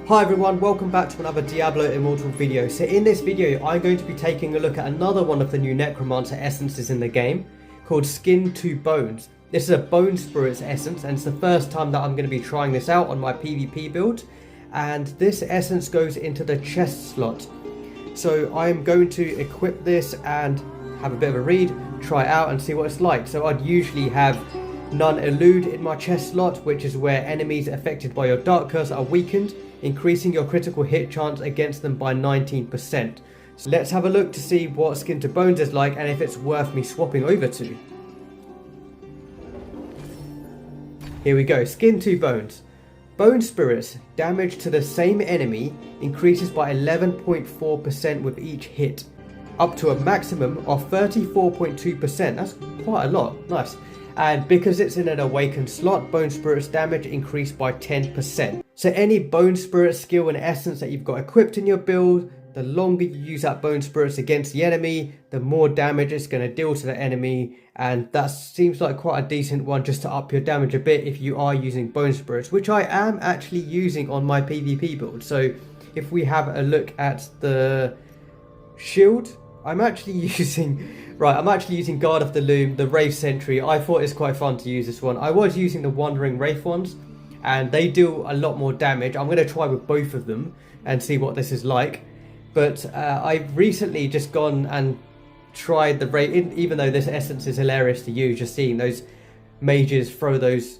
Hi everyone, welcome back to another Diablo Immortal video. So in this video I'm going to be taking a look at another one of the new Necromancer Essences in the game called Skin to Bones. This is a Bone Spirit's Essence and it's the first time that I'm going to be trying this out on my PvP build, and this essence goes into the chest slot. So I'm going to equip this and have a bit of a read, try it out and see what it's like. So I'd usually have None Elude in my chest slot, which is where enemies affected by your Dark Curse are weakened, increasing your critical hit chance against them by 19%. So let's have a look to see what Skin to Bones is like and if it's worth me swapping over to. Here we go, Skin to Bones. Bone Spirits, damage to the same enemy increases by 11.4% with each hit, up to a maximum of 34.2%. That's quite a lot, nice. And because it's in an awakened slot, Bone Spirit's damage increased by 10%. So any Bone Spirit skill and essence that you've got equipped in your build, the longer you use that Bone Spirits against the enemy, the more damage it's going to deal to the enemy. And that seems like quite a decent one just to up your damage a bit if you are using Bone Spirits, which I am actually using on my PvP build. So if we have a look at the shield, I'm actually using Guard of the Loom, the Wraith Sentry. I thought it's quite fun to use this one. I was using the Wandering Wraith ones, and they do a lot more damage. I'm going to try with both of them and see what this is like. But I've recently just gone and tried the Wraith, even though this essence is hilarious to use, just seeing those mages throw those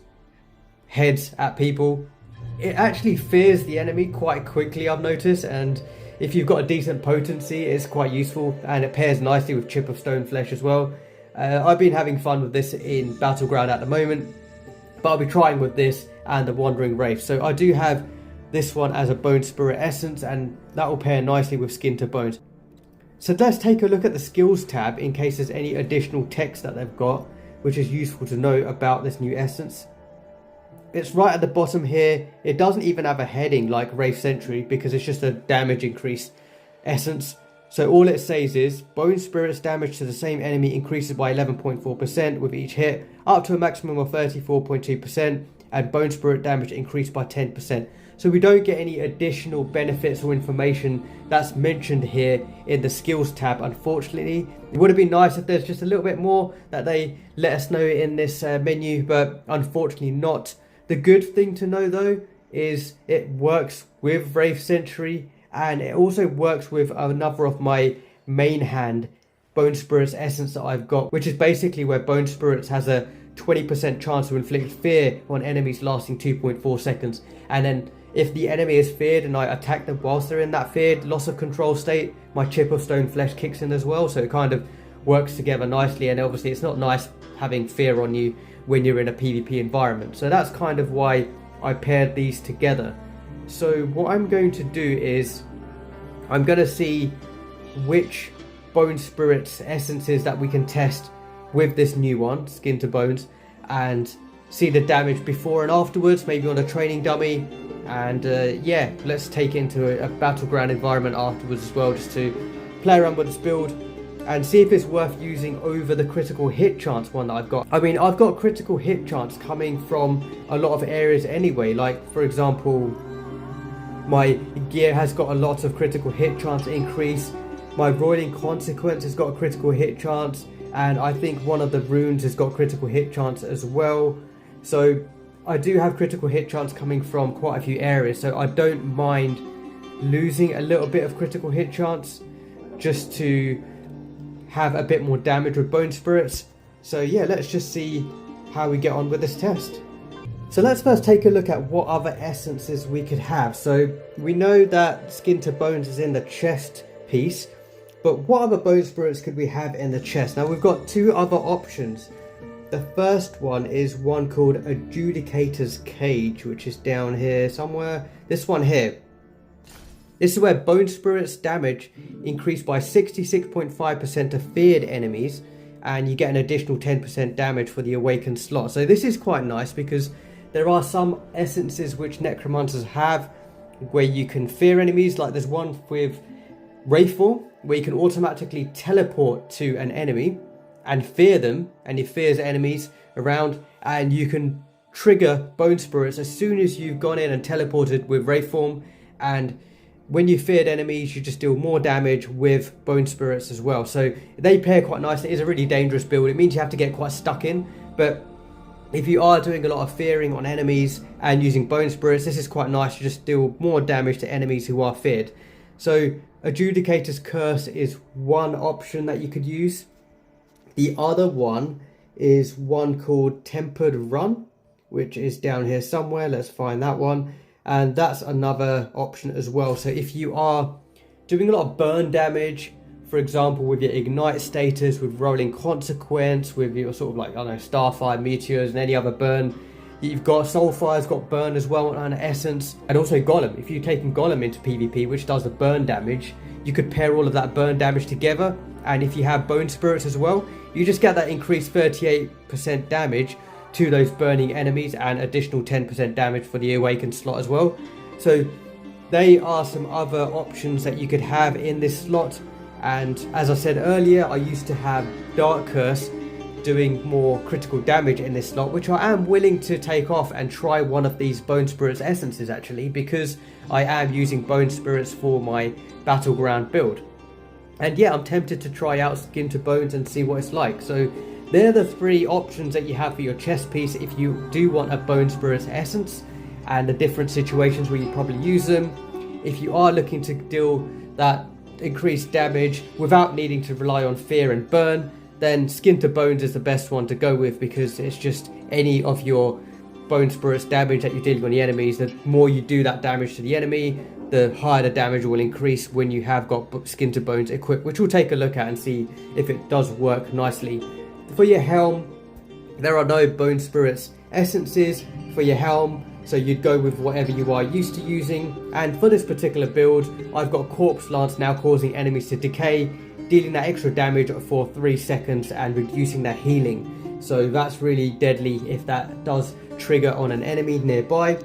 heads at people. It actually fears the enemy quite quickly, I've noticed, and if you've got a decent potency, it's quite useful, and it pairs nicely with Chip of Stone Flesh as well. I've been having fun with this in Battleground at the moment, but I'll be trying with this and the Wandering Wraith. So I do have this one as a Bone Spirit Essence, and that will pair nicely with Skin to Bones. So let's take a look at the Skills tab in case there's any additional text that they've got, which is useful to know about this new essence. It's right at the bottom here. It doesn't even have a heading like Wraith Sentry because it's just a damage increase essence. So all it says is Bone Spirit's damage to the same enemy increases by 11.4% with each hit, up to a maximum of 34.2%, and Bone Spirit damage increased by 10%. So we don't get any additional benefits or information that's mentioned here in the Skills tab, unfortunately. It would have been nice if there's just a little bit more that they let us know in this menu, but unfortunately not. The good thing to know though is it works with Wraith Sentry, and it also works with another of my main hand Bone Spirit's Essence that I've got, which is basically where Bone Spirits has a 20% chance to inflict fear on enemies lasting 2.4 seconds. And then if the enemy is feared and I attack them whilst they're in that feared loss of control state, my Chip of Stone Flesh kicks in as well. So it kind of works together nicely, and obviously it's not nice having fear on you when you're in a PvP environment. So that's kind of why I paired these together. So what I'm going to do is I'm going to see which Bone Spirit's essences that we can test with this new one, Skin to Bones, and see the damage before and afterwards, maybe on a training dummy. And yeah, let's take it into a Battleground environment afterwards as well, just to play around with this build and see if it's worth using over the critical hit chance one that I've got. I mean, I've got critical hit chance coming from a lot of areas anyway. Like, for example, my gear has got a lot of critical hit chance increase. My Roiling Consequence has got a critical hit chance. And I think one of the runes has got critical hit chance as well. So I do have critical hit chance coming from quite a few areas. So I don't mind losing a little bit of critical hit chance just to have a bit more damage with Bone Spirits. So yeah, let's just see how we get on with this test. So let's first take a look at what other essences we could have. So we know that Skin to Bones is in the chest piece, but what other Bone Spirits could we have in the chest? Now we've got two other options. The first one is one called Adjudicator's Cage, which is down here somewhere. This one here. This is where Bone Spirit's damage increased by 66.5% to feared enemies, and you get an additional 10% damage for the awakened slot. So this is quite nice because there are some essences which Necromancers have where you can fear enemies. Like there's one with Wraithfall where you can automatically teleport to an enemy and fear them, and it fears enemies around, and you can trigger Bone Spirits as soon as you've gone in and teleported with Wraith form, and when you feared enemies, you just deal more damage with bone spirits as well. So they pair quite nicely. It is a really dangerous build. It means you have to get quite stuck in, but if you are doing a lot of fearing on enemies and using bone spirits, this is quite nice. You just deal more damage to enemies who are feared. So Adjudicator's Curse is one option that you could use. The other one is one called Tempered Run, which is down here somewhere. Let's find that one. And that's another option as well. So if you are doing a lot of burn damage, for example, with your Ignite status, with Rolling Consequence, with your sort of like, I don't know, Starfire, Meteors, and any other burn, you've got Soulfire's got burn as well, and Essence, and also Golem. If you're taking Golem into PvP, which does the burn damage, you could pair all of that burn damage together. And if you have Bone Spirits as well, you just get that increased 38% damage to those burning enemies and additional 10% damage for the Awakened slot as well. So they are some other options that you could have in this slot. And as I said earlier, I used to have Dark Curse doing more critical damage in this slot, which I am willing to take off and try one of these Bone Spirits Essences actually, because I am using Bone Spirits for my Battleground build. And yeah, I'm tempted to try out Skin to Bones and see what it's like. So they're the three options that you have for your chest piece if you do want a Bone Spirits Essence, and the different situations where you probably use them. If you are looking to deal that increased damage without needing to rely on fear and burn, then Skin to Bones is the best one to go with, because it's just any of your Bone Spirits damage that you're dealing on the enemies. The more you do that damage to the enemy, the higher the damage will increase when you have got Skin to Bones equipped, which we'll take a look at and see if it does work nicely. For your helm, there are no Bone Spirits Essences for your helm, so you'd go with whatever you are used to using. And for this particular build, I've got Corpse Lance now, causing enemies to decay, dealing that extra damage for 3 seconds and reducing their healing. So that's really deadly if that does trigger on an enemy nearby.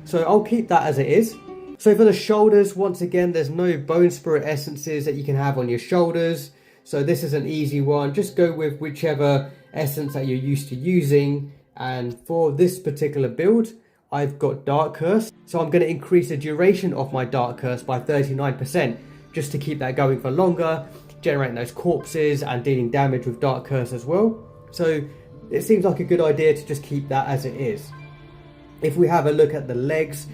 So I'll keep that as it is. So for the shoulders, once again, there's no Bone Spirit Essences that you can have on your shoulders. So this is an easy one. Just go with whichever essence that you're used to using. And for this particular build, I've got Dark Curse. So I'm going to increase the duration of my Dark Curse by 39%, just to keep that going for longer, generating those corpses and dealing damage with Dark Curse as well. So it seems like a good idea to just keep that as it is. If we have a look at the legs,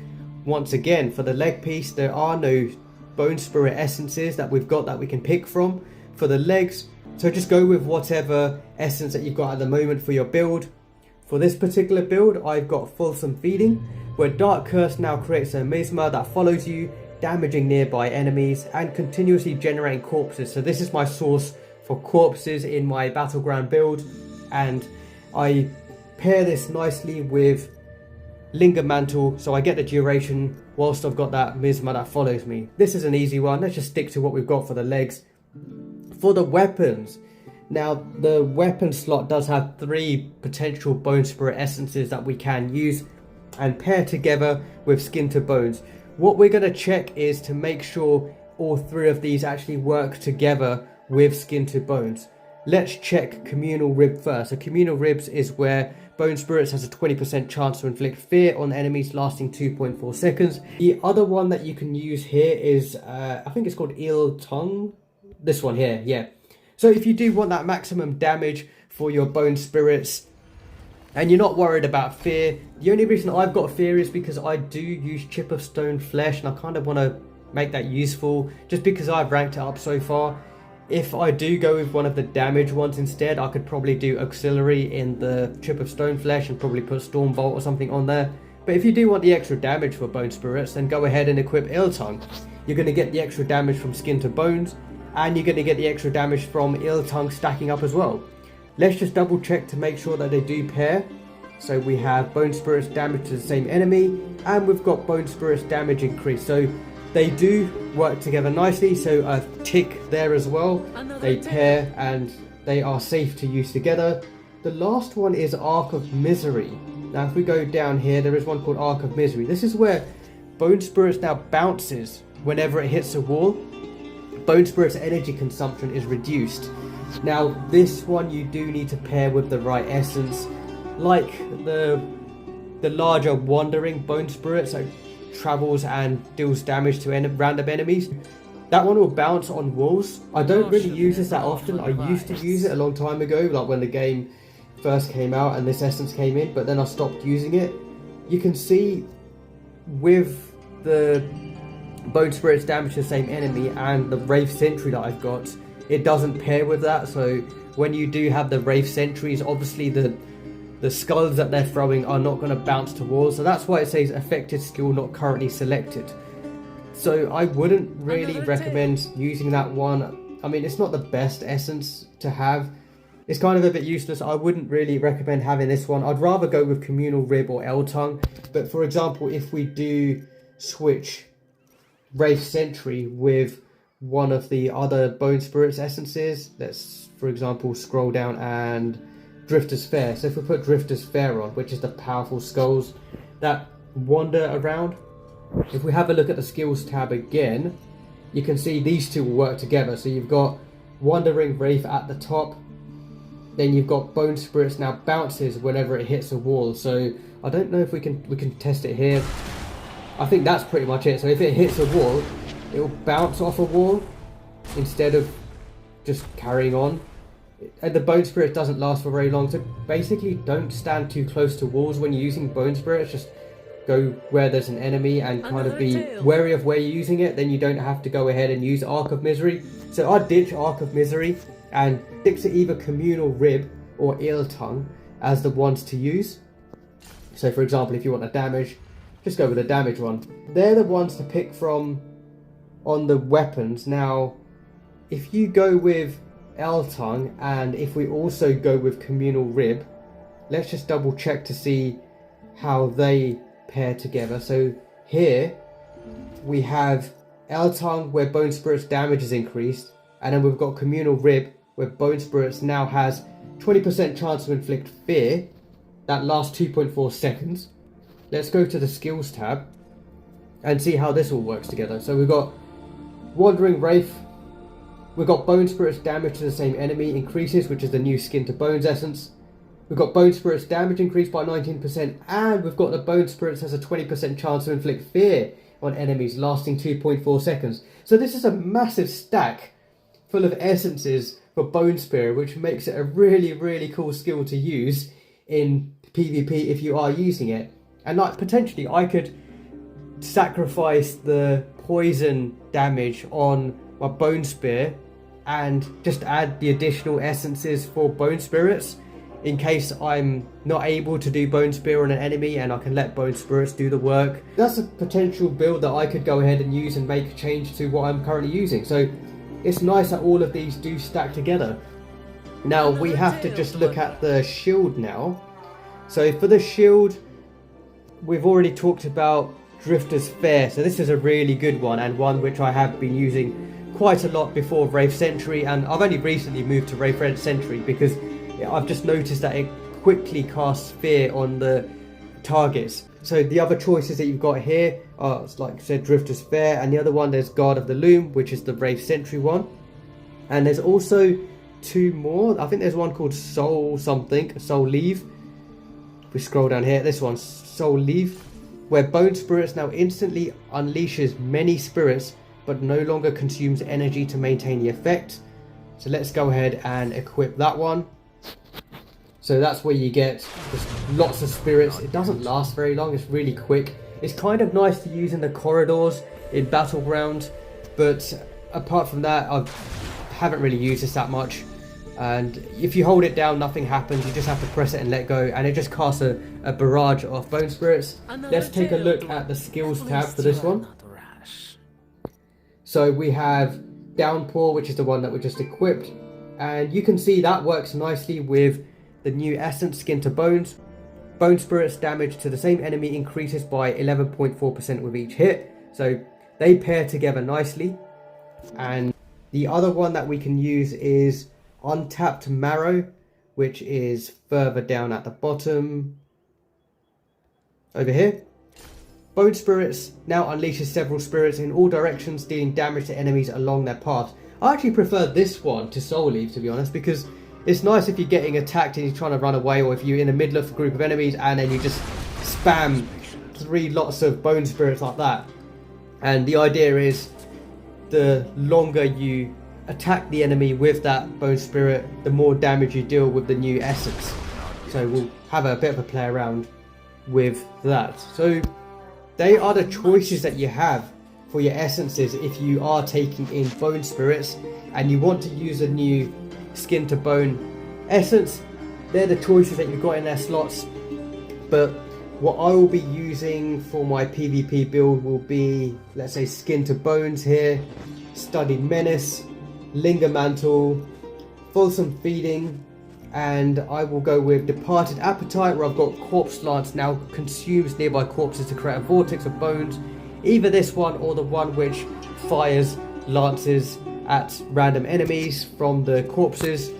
once again, for the leg piece, there are no Bone Spirit Essences that we've got that we can pick from for the legs. So just go with whatever essence that you've got at the moment for your build. For this particular build, I've got Fulsome Feeding, where Dark Curse now creates a Miasma that follows you, damaging nearby enemies and continuously generating corpses. So this is my source for corpses in my Battleground build, and I pair this nicely with Linger Mantle, so I get the duration whilst I've got that Miasma that follows me. This is an easy one. Let's just stick to what we've got for the legs. For the weapons, now the weapon slot does have 3 potential Bone Spirit Essences that we can use and pair together with Skin to Bones. What we're going to check is to make sure all 3 of these actually work together with Skin to Bones. Let's check Communal Rib first. So Communal Ribs is where Bone Spirits has a 20% chance to inflict fear on enemies lasting 2.4 seconds. The other one that you can use here is, I think it's called Ill Tongue. This one here, yeah. So if you do want that maximum damage for your Bone Spirits and you're not worried about fear, the only reason I've got fear is because I do use Chip of Stone Flesh, and I kind of want to make that useful just because I've ranked it up so far. If I do go with one of the damage ones instead, I could probably do Auxiliary in the Chip of Stone Flesh and probably put Storm Bolt or something on there. But if you do want the extra damage for Bone Spirits, then go ahead and equip Ill Tongue. You're going to get the extra damage from Skin to Bones, and you're going to get the extra damage from Ill Tongue stacking up as well. Let's just double check to make sure that they do pair. So we have Bone Spirits damage to the same enemy, and we've got Bone Spirits damage increase. So they do work together nicely, so a tick there as well. They pair and they are safe to use together. The last one is Arc of Misery. Now if we go down here, there is one called Arc of Misery. This is where Bone Spirits now bounces whenever it hits a wall. Bone Spirit's energy consumption is reduced. Now this one you do need to pair with the right essence, like the larger Wandering Bone Spirit. So travels and deals damage to random enemies. That one will bounce on walls. I don't really use this that often. I used to use it a long time ago, like when the game first came out and this essence came in, but then I stopped using it. You can see with the Bone Spirit's damage to the same enemy and the Wraith Sentry that I've got, it doesn't pair with that. So when you do have the Wraith Sentries, obviously the skulls that they're throwing are not going to bounce to walls. So that's why it says affected skill not currently selected. So I wouldn't really recommend using that one. I mean, it's not the best essence to have. It's kind of a bit useless. I wouldn't really recommend having this one. I'd rather go with Communal Rib or L-Tongue. But for example, if we do switch Wraith Sentry with one of the other Bone Spirit's essences, let's, for example, scroll down and Drifter's Fair. So if we put Drifter's Fair on, which is the powerful skulls that wander around, if we have a look at the skills tab again, you can see these two will work together. So you've got Wandering Wraith at the top, then you've got Bone Spirits now bounces whenever it hits a wall. So I don't know if we can test it here. I think that's pretty much it. So if it hits a wall, it will bounce off a wall instead of just carrying on. And the Bone Spirit doesn't last for very long. So basically don't stand too close to walls when you're using Bone Spirits. Just go where there's an enemy and kind of be wary of where you're using it. Then you don't have to go ahead and use Arc of Misery. So I'd ditch Arc of Misery and stick to either Communal Rib or Eel Tongue as the ones to use. So for example, if you want a damage, just go with a damage one. They're the ones to pick from on the weapons. Now, if you go with L-Tongue and if we also go with Communal Rib, let's just double check to see how they pair together. So here we have L-Tongue where Bone Spirit's damage is increased, and then we've got Communal Rib where Bone Spirits now has 20% chance to inflict fear. That lasts 2.4 seconds. Let's go to the skills tab and see how this all works together. So we've got Wandering Wraith, we've got Bone Spirit's damage to the same enemy increases, which is the new Skin to Bones essence. We've got Bone Spirit's damage increased by 19%, and we've got the Bone Spirits has a 20% chance to inflict fear on enemies, lasting 2.4 seconds. So this is a massive stack full of essences for Bone Spirit, which makes it a really, really cool skill to use in PvP if you are using it. And like potentially I could sacrifice the poison damage on my Bone Spear and just add the additional essences for Bone Spirits in case I'm not able to do Bone Spear on an enemy, and I can let Bone Spirits do the work. That's a potential build that I could go ahead and use and make a change to what I'm currently using. So it's nice that all of these do stack together. Now we have to just look at the shield now. So for the shield, we've already talked about Drifter's Fair. So this is a really good one, and one which I have been using quite a lot before Wraith Sentry, and I've only recently moved to Wraith Sentry because I've just noticed that it quickly casts fear on the targets. So the other choices that you've got here are, like I said, Drifter's Fair, and the other one there's Guard of the Loom, which is the Wraith Sentry one. And there's also two more. I think there's one called Soul something, Soul Leave. If we scroll down here, this one's Soul Leave, where Bone Spirits now instantly unleashes many spirits but no longer consumes energy to maintain the effect. So let's go ahead and equip that one. So that's where you get just lots of spirits. It doesn't last very long, it's really quick. It's kind of nice to use in the corridors in Battleground, but apart from that I haven't really used this that much. And if you hold it down, nothing happens. You just have to press it and let go, and it just casts a barrage of Bone Spirits. Let's take a look at the skills tab for this one. So we have Downpour, which is the one that we just equipped, and you can see that works nicely with the new Essence Skin to Bones. Bone Spirit's damage to the same enemy increases by 11.4% with each hit, so they pair together nicely. And the other one that we can use is Untapped Marrow, which is further down at the bottom over here. Bone Spirits now unleashes several spirits in all directions, dealing damage to enemies along their path. I actually prefer this one to Soul Leave, to be honest, because it's nice if you're getting attacked and you're trying to run away, or if you're in the middle of a group of enemies and then you just spam 3 lots of bone spirits like that. And the idea is the longer you attack the enemy with that bone spirit, the more damage you deal with the new essence. So we'll have a bit of a play around with that. So they are the choices that you have for your essences if you are taking in bone spirits and you want to use a new skin to bone essence. They're the choices that you've got in their slots. But what I will be using for my PvP build will be, let's say, skin to bones here, studied menace, linger mantle, fulsome feeding, and I will go with departed appetite, where I've got corpse lance now consumes nearby corpses to create a vortex of bones. Either this one or the one which fires lances at random enemies from the corpses.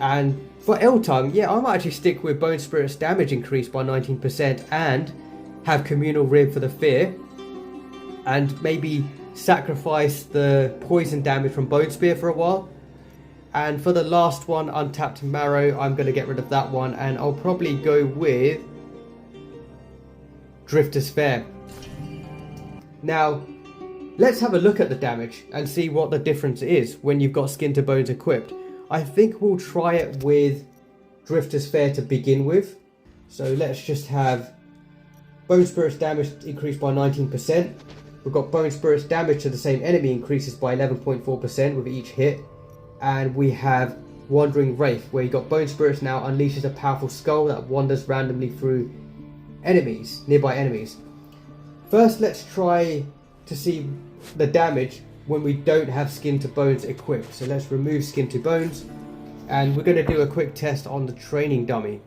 And for L-Tongue, yeah, I might actually stick with Bone Spirit's damage increase by 19% and have Communal Rib for the fear, and maybe sacrifice the poison damage from Bone Spear for a while. And for the last one, Untapped Marrow, I'm going to get rid of that one, and I'll probably go with Drifter's Fair. Now, let's have a look at the damage and see what the difference is when you've got Skin to Bones equipped. I think we'll try it with Drifter's Fair to begin with. So let's just have Bone Spirit's damage increased by 19%. We've got Bone Spirit's damage to the same enemy increases by 11.4% with each hit. And we have Wandering Wraith, where you got Bone Spirits now unleashes a powerful skull that wanders randomly through enemies, nearby enemies. First, let's try to see the damage when we don't have Skin to Bones equipped. So let's remove Skin to Bones, and we're going to do a quick test on the training dummy.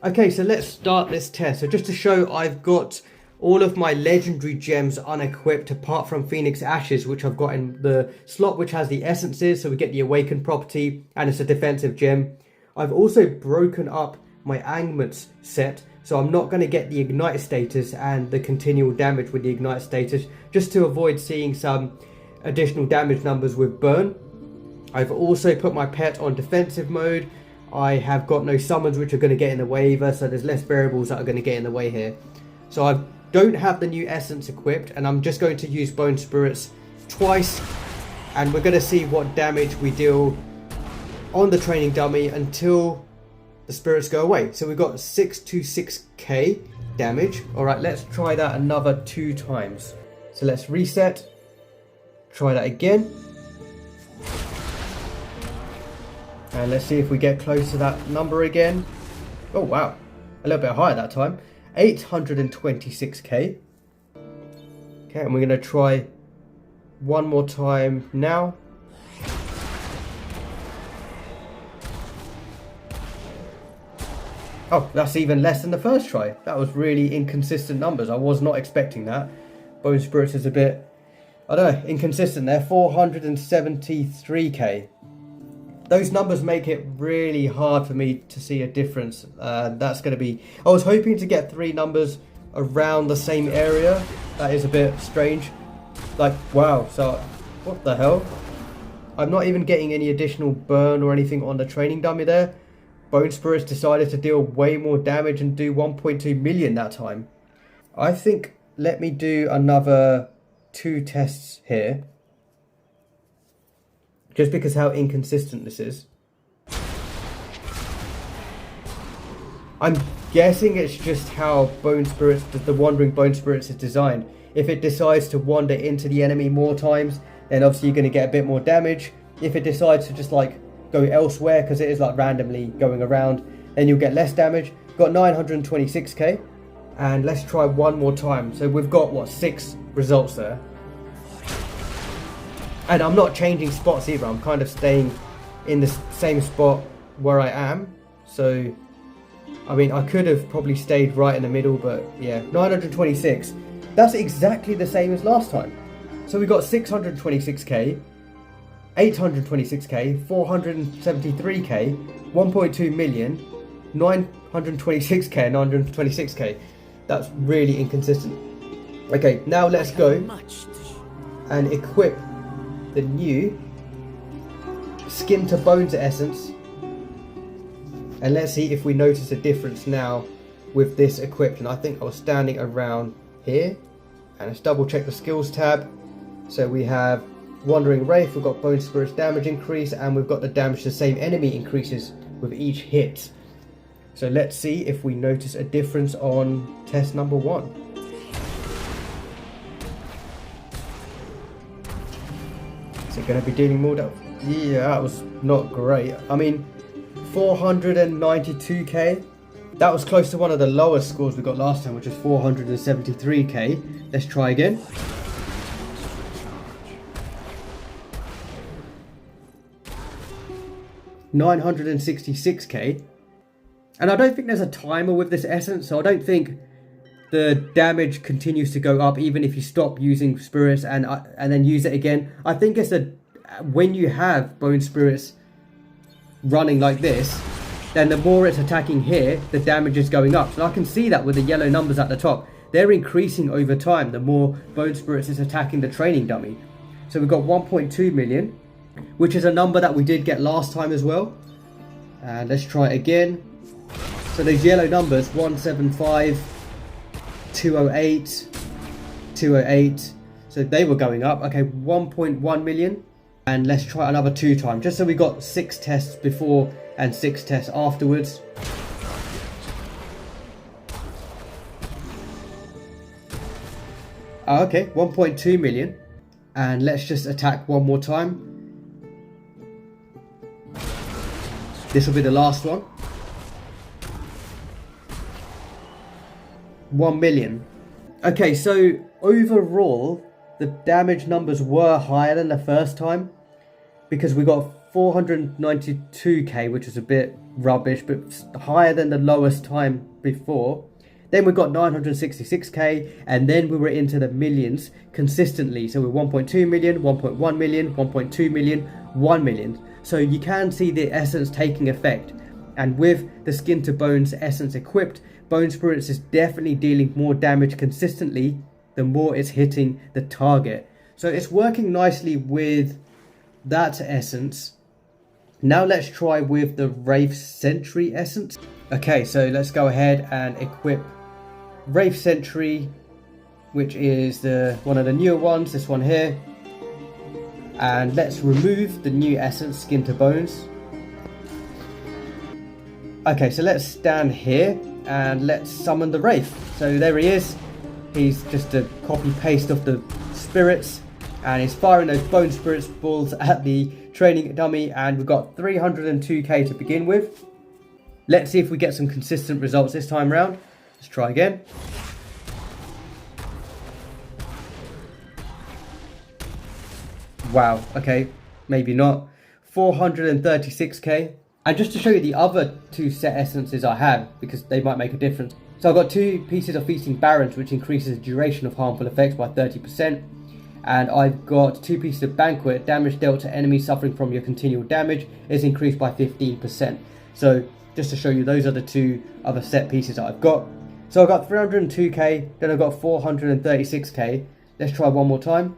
Okay, so let's start this test. So just to show, I've got all of my legendary gems unequipped apart from Phoenix Ashes, which I've got in the slot which has the essences, so we get the Awakened property and it's a defensive gem. I've also broken up my Angments set, so I'm not going to get the Ignite status and the continual damage with the Ignite status, just to avoid seeing some additional damage numbers with burn. I've also put my pet on defensive mode. I have got no summons which are going to get in the way either, so there's less variables that are going to get in the way here. So I don't have the new essence equipped, and I'm just going to use Bone Spirits twice, and we're going to see what damage we deal on the training dummy until the spirits go away. So we've got 626k damage. Alright, let's try that another 2 times. So let's reset, try that again, and let's see if we get close to that number again. Oh wow, a little bit higher that time. 826k. Okay, and we're going to try one more time now. Oh, that's even less than the first try. That was really inconsistent numbers. I was not expecting that. Bone Spirits is a bit, I don't know, inconsistent there. 473k. Those numbers make it really hard for me to see a difference. That's going to be... I was hoping to get 3 numbers around the same area. That is a bit strange. Like, wow, so what the hell? I'm not even getting any additional burn or anything on the training dummy there. Bone Spirits decided to deal way more damage and do 1.2 million that time. I think, let me do another 2 tests here, just because how inconsistent this is. I'm guessing it's just how Bone Spirits, the Wandering Bone Spirits is designed. If it decides to wander into the enemy more times, then obviously you're going to get a bit more damage. If it decides to just like go elsewhere, because it is like randomly going around, then you'll get less damage. Got 926k, and let's try one more time. So we've got what, 6 results there. And I'm not changing spots either, I'm kind of staying in the same spot where I am. So, I mean, I could have probably stayed right in the middle, but yeah, 926. That's exactly the same as last time. So we got 626k, 826k, 473k, 1.2 million, 926k, 926k. That's really inconsistent. Okay, now let's go and equip the new Skin to Bones Essence, and let's see if we notice a difference now with this equipped, and I think I was standing around here. And let's double check the skills tab. So we have Wandering Wraith, we've got Bone Spirit's damage increase, and we've got the damage to the same enemy increases with each hit. So let's see if we notice a difference on test number 1. Is it going to be dealing more damage? Yeah, that was not great. I mean, 492k. That was close to one of the lowest scores we got last time, which was 473k. Let's try again. $966k. And I don't think there's a timer with this essence, so I don't think the damage continues to go up even if you stop using spirits and then use it again. I think it's when you have Bone Spirits running like this, then the more it's attacking here, the damage is going up. So I can see that with the yellow numbers at the top. They're increasing over time the more Bone Spirits is attacking the training dummy. So we've got 1.2 million, which is a number that we did get last time as well. And let's try it again. So those yellow numbers, 175, 208, 208. So they were going up. Okay, 1.1 million. And let's try another 2 times, just so we got 6 tests before and 6 tests afterwards. Okay, 1.2 million. And let's just attack one more time. This will be the last one. 1 million. Okay, so overall, the damage numbers were higher than the first time because we got 492k, which is a bit rubbish, but higher than the lowest time before. Then we got 966k, and then we were into the millions consistently. So we're 1.2 million, 1.1 million, 1.2 million, 1 million. So you can see the essence taking effect. And with the Skin to Bones essence equipped, Bone Spirits is definitely dealing more damage consistently the more it's hitting the target. So it's working nicely with that essence. Now let's try with the Wraith Sentry essence. Okay, so let's go ahead and equip Wraith Sentry, which is one of the newer ones, this one here. And let's remove the new essence, Skin to Bones. Okay, so let's stand here and let's summon the Wraith. So there he is. He's just a copy paste of the spirits, and he's firing those Bone Spirits balls at the training dummy, and we've got 302k to begin with. Let's see if we get some consistent results this time round. Let's try again. Wow, okay, maybe not. 436k. And just to show you the other 2 set essences I have, because they might make a difference. So I've got 2 pieces of Feasting Barons, which increases the duration of harmful effects by 30%. And I've got 2 pieces of Banquet, damage dealt to enemies suffering from your continual damage is increased by 15%. So just to show you, those are the 2 other set pieces that I've got. So I've got 302k, then I've got 436k. Let's try one more time.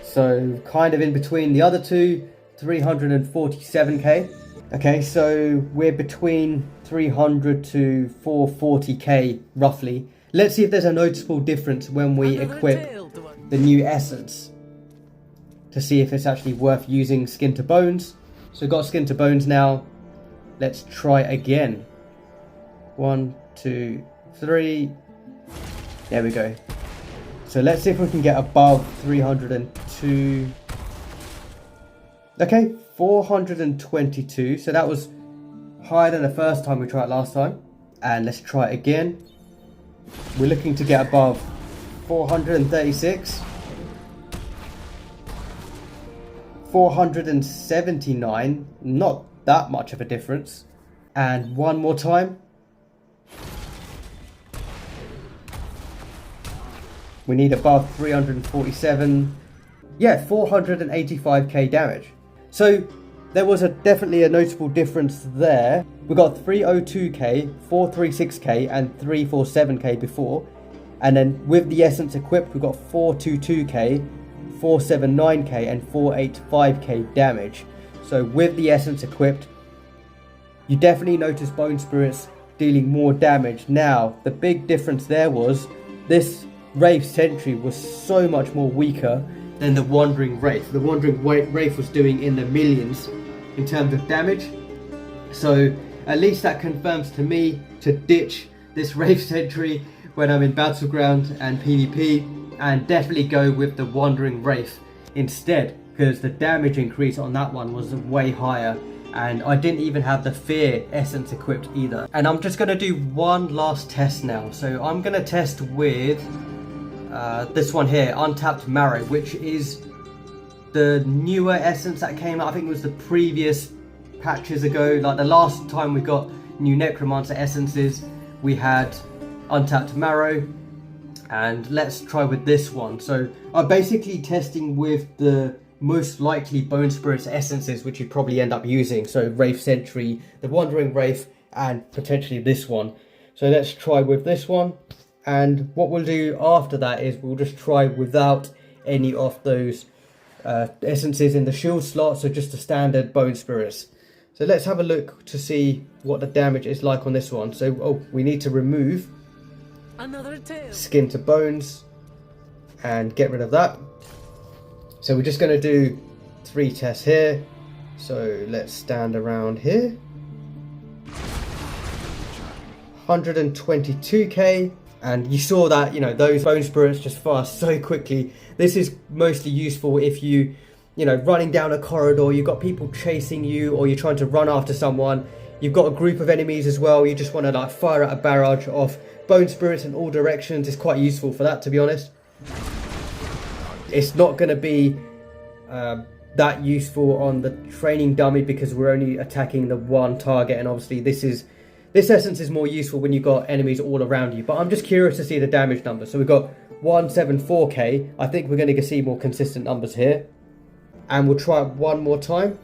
So kind of in between the other 2, 347k. Okay, so we're between 300 to 440k roughly. Let's see if there's a noticeable difference when we equip the new essence, to see if it's actually worth using Skin to Bones. So we've got Skin to Bones now. Let's try again. 1, 2, 3. There we go. So let's see if we can get above 302. Okay, 422. So that was higher than the first time we tried last time. And let's try it again. We're looking to get above 436. 479. Not that much of a difference. And one more time. We need above 347. Yeah, 485k damage. So there was definitely a noticeable difference there. We got 302k, 436k, and 347k before. And then with the essence equipped, we got 422k, 479k and 485k damage. So with the essence equipped, you definitely notice Bone Spirits dealing more damage. Now, the big difference there was this Wraith Sentry was so much more weaker than the Wandering Wraith. The Wandering Wraith was doing in the millions in terms of damage. So at least that confirms to me to ditch this Wraith Sentry when I'm in Battleground and PvP, and definitely go with the Wandering Wraith instead, because the damage increase on that one was way higher, and I didn't even have the Fear Essence equipped either. And I'm just going to do one last test now. So I'm going to test with this one here, Untapped Marrow, which is the newer essence that came out. I think it was the previous patches ago. Like the last time we got new Necromancer Essences, we had Untapped Marrow. And let's try with this one. So I'm basically testing with the most likely Bone Spirits Essences, which you'd probably end up using. So Wraith Sentry, the Wandering Wraith, and potentially this one. So let's try with this one. And what we'll do after that is we'll just try without any of those essences in the shield slot. So just the standard Bone Spirits. So let's have a look to see what the damage is like on this one. So we need to remove Skin to Bones and get rid of that. So we're just going to do 3 tests here. So let's stand around here. 122k, and you saw that, you know, those Bone Spirits just fast so quickly. This is mostly useful if you know, running down a corridor, you've got people chasing you, or you're trying to run after someone. You've got a group of enemies as well. You just want to like fire out a barrage of Bone Spirits in all directions. It's quite useful for that, to be honest. It's not going to be that useful on the training dummy because we're only attacking the one target, and obviously this essence is more useful when you've got enemies all around you. But I'm just curious to see the damage numbers. So we've got 174k. I think we're going to see more consistent numbers here. And we'll try it one more time.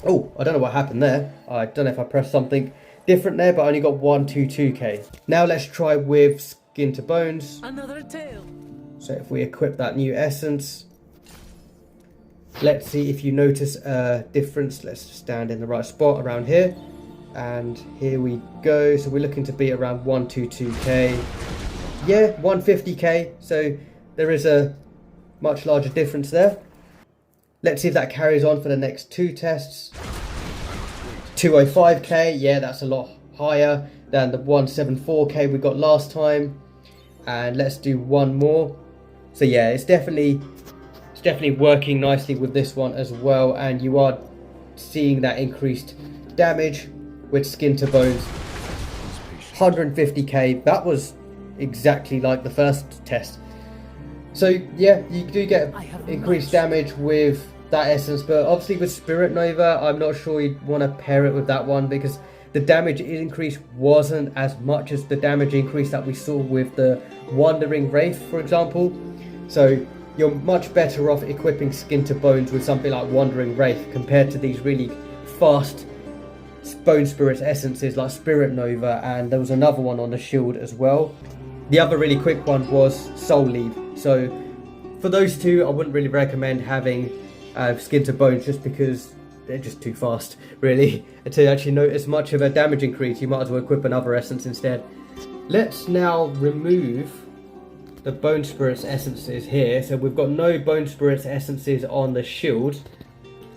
Oh, I don't know what happened there. I don't know if I pressed something different there, but I only got 122k. Now let's try with Skin to Bones. Another tail. So if we equip that new essence, let's see if you notice a difference. Let's stand in the right spot around here. And here we go. So we're looking to be around 122k. Yeah, 150k. So there is a much larger difference there. Let's see if that carries on for the next 2 tests. 205k, yeah, that's a lot higher than the 174k we got last time. And let's do one more. So yeah, it's definitely working nicely with this one as well, and you are seeing that increased damage with Skin to Bones. 150k, that was exactly like the first test. So yeah, you do get increased damage with that essence, but obviously with Spirit Nova, I'm not sure you'd want to pair it with that one because the damage increase wasn't as much as the damage increase that we saw with the Wandering Wraith, for example. So you're much better off equipping Skin to Bones with something like Wandering Wraith compared to these really fast Bone Spirits Essences like Spirit Nova, and there was another one on the shield as well. The other really quick one was Soul Leave. So for those two, I wouldn't really recommend having Skin to Bones just because they're just too fast, really. To actually notice much of a damage increase, you might as well equip another essence instead. Let's now remove the Bone Spirits Essences here. So we've got no Bone Spirits Essences on the shield.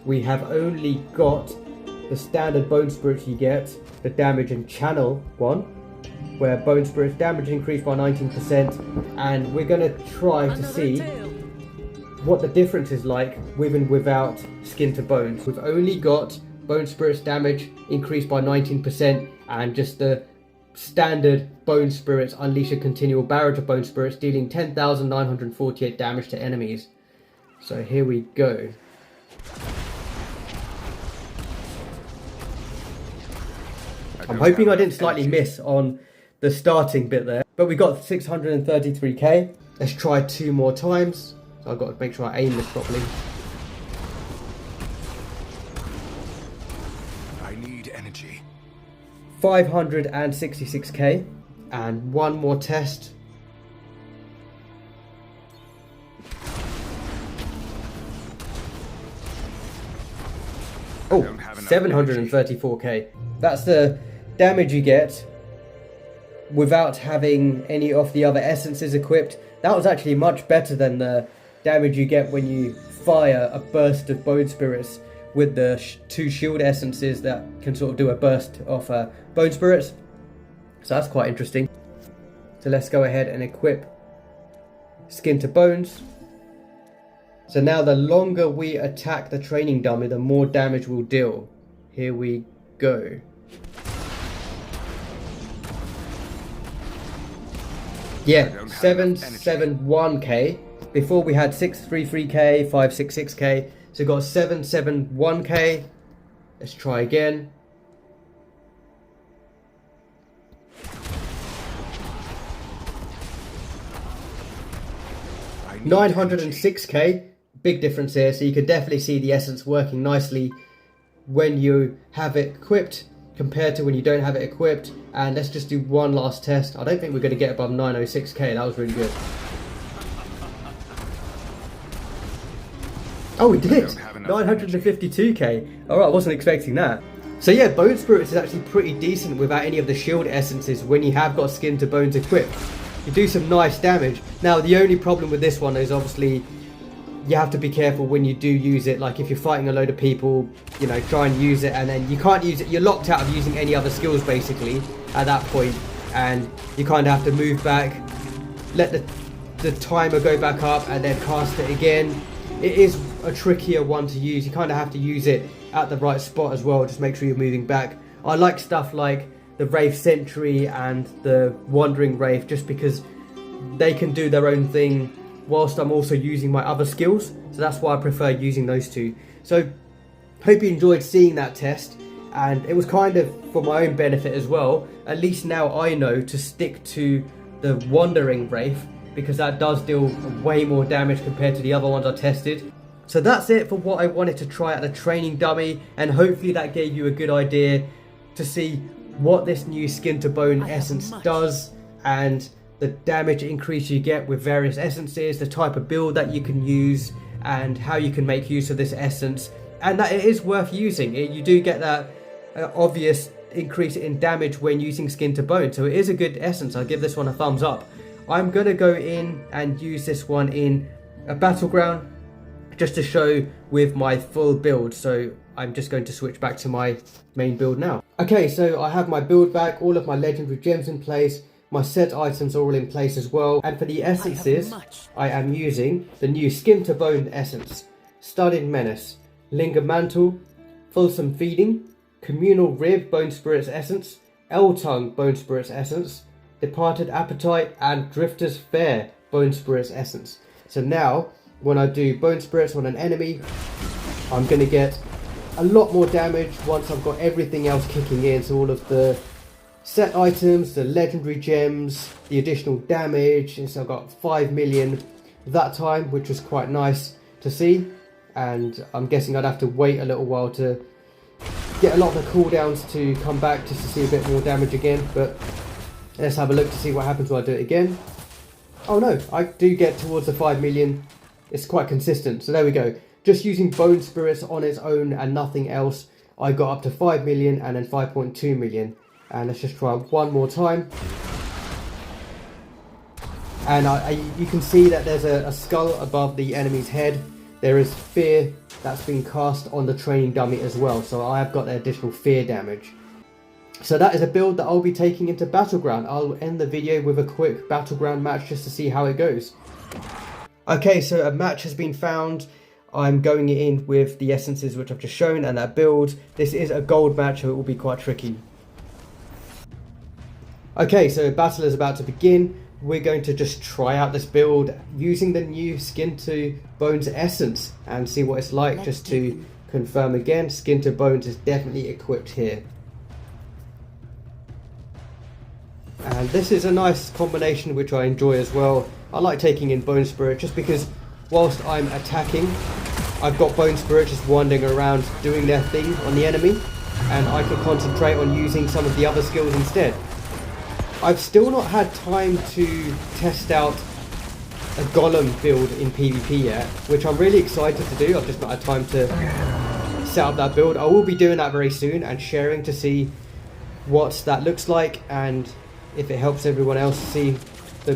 We have only got the standard Bone Spirits you get, the damage and channel one, where Bone Spirits damage increased by 19%, and we're going to try to see what the difference is like with and without Skin to Bones. We've only got Bone Spirits damage increased by 19%, and just the standard Bone Spirits unleash a continual barrage of Bone Spirits, dealing 10,948 damage to enemies. So here we go. I'm hoping I didn't slightly miss on the starting bit there, but we got 633k. Let's try 2 more times. So I've got to make sure I aim this properly. I need energy. 566k, and one more test. 734k. That's the damage you get without having any of the other essences equipped. That was actually much better than the damage you get when you fire a burst of bone spirits with the 2 shield essences that can sort of do a burst of bone spirits. So that's quite interesting. So let's go ahead and equip Skin to Bones. So now the longer we attack the training dummy, the more damage we'll deal. Here we go. Yeah, 771k. Before we had 633k, 566k. So we got 771k. Let's try again. $906k. Big difference here, so you can definitely see the essence working nicely when you have it equipped compared to when you don't have it equipped. And let's just do one last test. I don't think we're going to get above 906k. That was really good. Oh, we did! 952k. Alright, I wasn't expecting that. So yeah, Bone Spirits is actually pretty decent without any of the shield essences when you have got Skin to Bones equipped. You do some nice damage. Now the only problem with this one is obviously you have to be careful when you do use it. Like if you're fighting a load of people, you know, try and use it and then you can't use it. You're locked out of using any other skills basically at that point, and you kind of have to move back, let the timer go back up and then cast it again. It is a trickier one to use. You kind of have to use it at the right spot as well. Just make sure you're moving back. I like stuff like the Wraith Sentry and the Wandering Wraith just because they can do their own thing whilst I'm also using my other skills. So that's why I prefer using those two. So hope you enjoyed seeing that test, and it was kind of for my own benefit as well. At least now I know to stick to the Wandering Wraith because that does deal way more damage compared to the other ones I tested. So that's it for what I wanted to try at the training dummy, and hopefully that gave you a good idea to see what this new Skin to Bone essence does and the damage increase you get with various essences, the type of build that you can use and how you can make use of this essence, and that it is worth using. You do get that obvious increase in damage when using Skin to Bone, so it is a good essence. I'll give this one a thumbs up. I'm going to go in and use this one in a Battleground just to show with my full build, so I'm just going to switch back to my main build now. Okay, so I have my build back, all of my legendary gems in place, my set items are all in place as well, and for the essences I am using the new Skin to Bone essence, Studded Menace, Linger Mantle, Fulsome Feeding, Communal Rib Bone Spirits Essence, L-Tongue Bone Spirits Essence, Departed Appetite, and Drifter's Fair Bone Spirits Essence. So now when I do Bone Spirits on an enemy, I'm going to get a lot more damage once I've got everything else kicking in. So all of the set items, the legendary gems, the additional damage, and so I've got 5 million that time, which was quite nice to see. And I'm guessing I'd have to wait a little while to get a lot of the cooldowns to come back just to see a bit more damage again, but let's have a look to see what happens when I do it again. Oh no, I do get towards the 5 million. It's quite consistent, so there we go. Just using Bone Spirits on its own and nothing else, I got up to 5 million and then 5.2 million. And let's just try one more time. And you can see that there's a skull above the enemy's head. There is fear that's been cast on the training dummy as well, so I have got the additional fear damage. So that is a build that I'll be taking into Battleground. I'll end the video with a quick Battleground match just to see how it goes. Okay, so a match has been found. I'm going in with the essences which I've just shown and that build. This is a gold match, so it will be quite tricky. Okay, so battle is about to begin. We're going to just try out this build using the new Skin to Bones essence and see what it's like. Just to confirm again, Skin to Bones is definitely equipped here. And this is a nice combination which I enjoy as well. I like taking in Bone Spirit just because whilst I'm attacking, I've got Bone Spirit just wandering around doing their thing on the enemy, and I can concentrate on using some of the other skills instead. I've still not had time to test out a Golem build in PvP yet, which I'm really excited to do. I've just not had time to set up that build. I will be doing that very soon and sharing to see what that looks like, and if it helps everyone else see the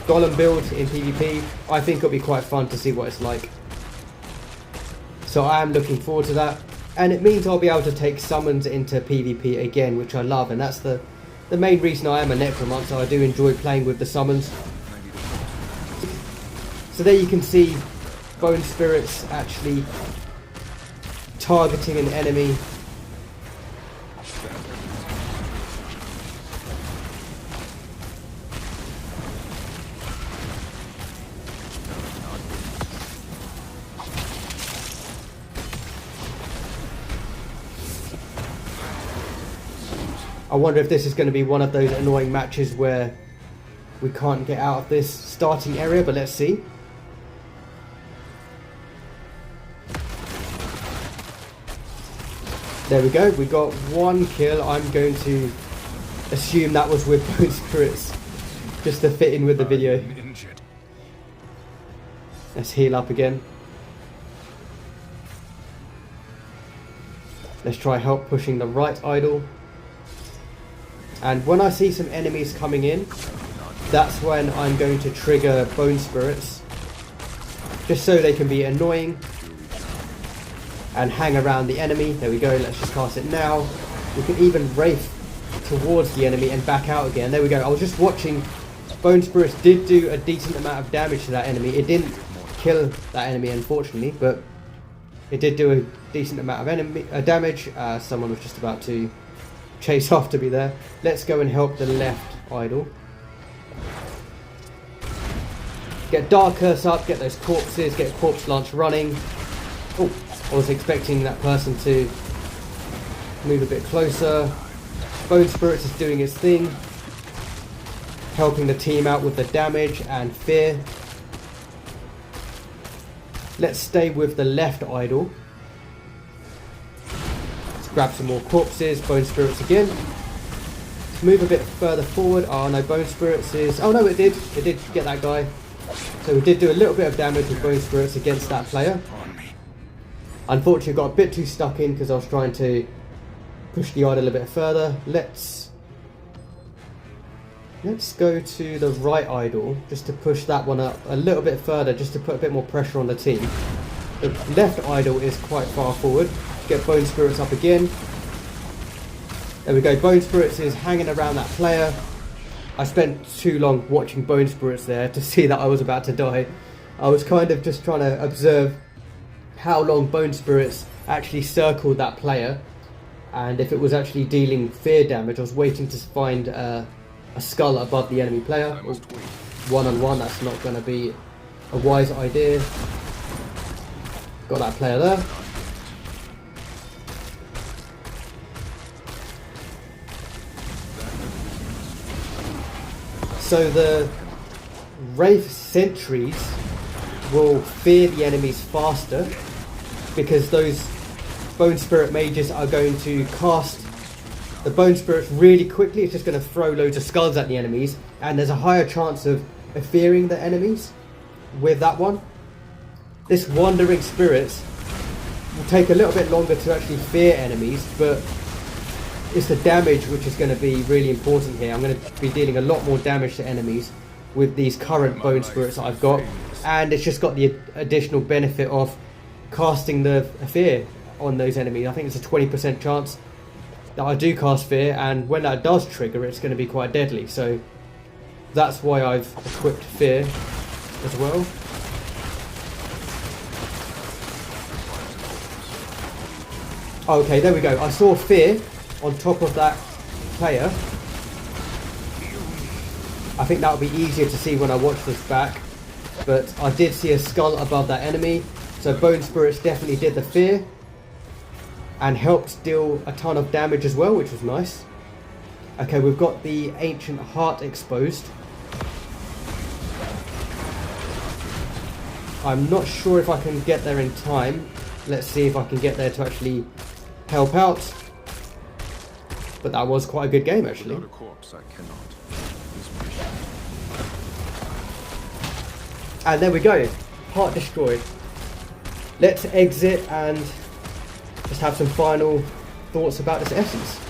golem build in PvP. I think it'll be quite fun to see what it's like. So I am looking forward to that, and it means I'll be able to take summons into PvP again, which I love, and that's the main reason I am a necromancer. I do enjoy playing with the summons. So there you can see bone spirits actually targeting an enemy. I wonder if this is going to be one of those annoying matches where we can't get out of this starting area, but let's see. There we go, we got one kill. I'm going to assume that was with bone spirits, just to fit in with the video. Let's heal up again. Let's try help pushing the right idol. And when I see some enemies coming in, that's when I'm going to trigger bone spirits, just so they can be annoying and hang around the enemy. There we go, let's just cast it now. We can even wraith towards the enemy and back out again. There we go. I was just watching. Bone spirits did do a decent amount of damage to that enemy. It didn't kill that enemy, unfortunately, but it did do a decent amount of damage. Someone was just about to chase after me there. Let's go and help the left idol. Get Dark Curse up, get those corpses, get Corpse Launch running. Oh, I was expecting that person to move a bit closer. Bone Spirits is doing its thing, helping the team out with the damage and fear. Let's stay with the left idol. Grab some more corpses, bone spirits again. Let's move a bit further forward. Oh no, bone spirits is... Oh no, it did get that guy. So we did do a little bit of damage with bone spirits against that player. Unfortunately, got a bit too stuck in because I was trying to push the idol a bit further. Let's go to the right idol just to push that one up a little bit further, just to put a bit more pressure on the team. The left idol is quite far forward. Get bone spirits up again. There we go. Bone spirits is hanging around that player. I spent too long watching bone spirits there to see that I was about to die. I was kind of just trying to observe how long bone spirits actually circled that player, and if it was actually dealing fear damage. I was waiting to find a skull above the enemy player. One-on-one, that's not going to be a wise idea. Got that player there. So the Wraith sentries will fear the enemies faster, because those Bone Spirit mages are going to cast the Bone Spirits really quickly. It's just going to throw loads of skulls at the enemies, and there's a higher chance of fearing the enemies with that one. This Wandering Spirits will take a little bit longer to actually fear enemies, but it's the damage which is going to be really important here. I'm going to be dealing a lot more damage to enemies with these current Bone Spirits that I've got, and it's just got the additional benefit of casting the fear on those enemies. I think it's a 20% chance that I do cast fear, and when that does trigger, it's going to be quite deadly. So that's why I've equipped fear as well. Okay, there we go. I saw fear on top of that player. I think that'll be easier to see when I watch this back, but I did see a skull above that enemy. So Bone Spirits definitely did the fear and helped deal a ton of damage as well, which was nice. Okay, we've got the Ancient Heart exposed. I'm not sure if I can get there in time. Let's see if I can get there to actually help out. But that was quite a good game, actually. And there we go. Heart destroyed. Let's exit and just have some final thoughts about this essence.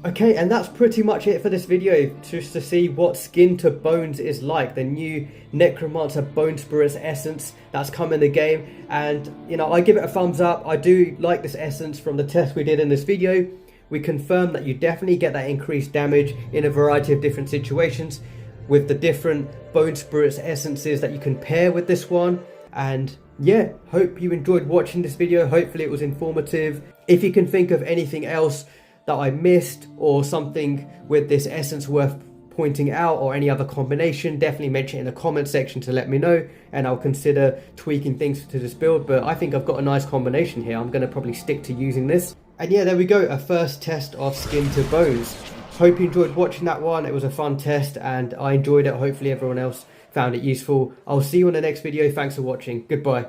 Okay, and that's pretty much it for this video, just to see what Skin to Bones is like, the new Necromancer Bone Spirits Essence that's come in the game. And, you know, I give it a thumbs up. I do like this essence from the test we did in this video. We confirmed that you definitely get that increased damage in a variety of different situations with the different Bone Spirits Essences that you can pair with this one. And yeah, hope you enjoyed watching this video. Hopefully it was informative. If you can think of anything else that I missed or something with this essence worth pointing out, or any other combination, definitely mention it in the comment section to let me know, and I'll consider tweaking things to this build. But I think I've got a nice combination here. I'm going to probably stick to using this. And yeah, there we go, a first test of Skin to Bones. Hope you enjoyed watching that one. It was a fun test and I enjoyed it. Hopefully everyone else found it useful. I'll see you on the next video. Thanks for watching. Goodbye.